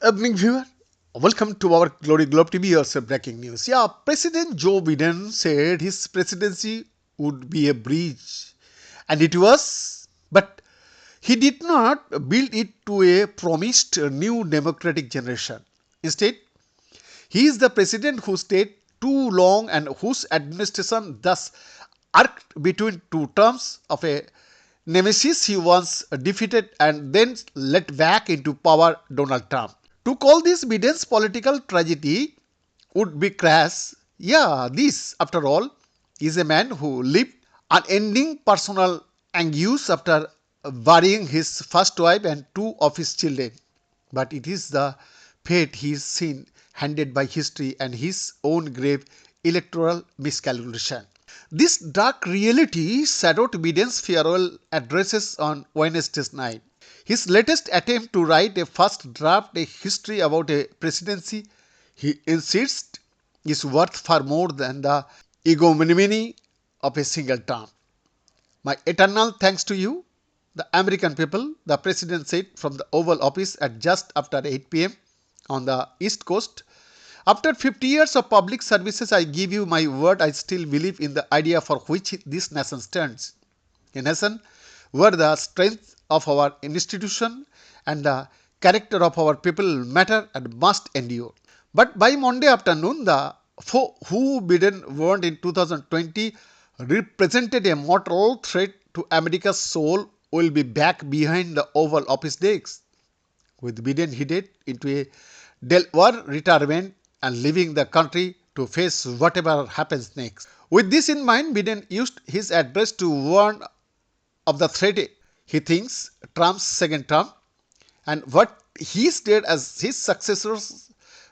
evening, viewer. Welcome to our Glory Globe TV. Here's a breaking news. President Joe Biden said his presidency would be a breach, and it was. But he did not build it to a promised new democratic generation. Instead, he is the president who stayed too long and whose administration thus arced between two terms of a nemesis he once defeated and then let back into power, Donald Trump. To call this Biden's political tragedy would be crass. This, after all, is a man who lived unending personal anguish after burying his first wife and two of his children. But it is the fate he is seen handed by history and his own grave electoral miscalculation. This dark reality shadowed Biden's farewell addresses on Wednesday night. His latest attempt to write a first draft, a history about a presidency, he insists, is worth far more than the ignominy of a single term. My eternal thanks to you, the American people, the president said from the Oval Office at just after 8 p.m. on the East Coast. After 50 years of public services, I give you my word. I still believe in the idea for which this nation stands. A nation where the strength of our institution and the character of our people matter and must endure. But by Monday afternoon, the foe who Biden warned in 2020 represented a mortal threat to America's soul will be back behind the Oval Office desk, with Biden headed into a Delaware retirement and leaving the country to face whatever happens next. With this in mind, Biden used his address to warn of the threat he thinks Trump's second term and what he stated as his successor's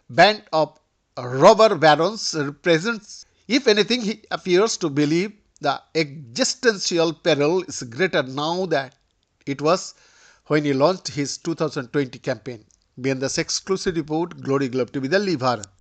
band of robber barons represents. If anything, he appears to believe the existential peril is greater now than it was when he launched his 2020 campaign. Beyond the exclusive report, Glory Globe TV, the Liver.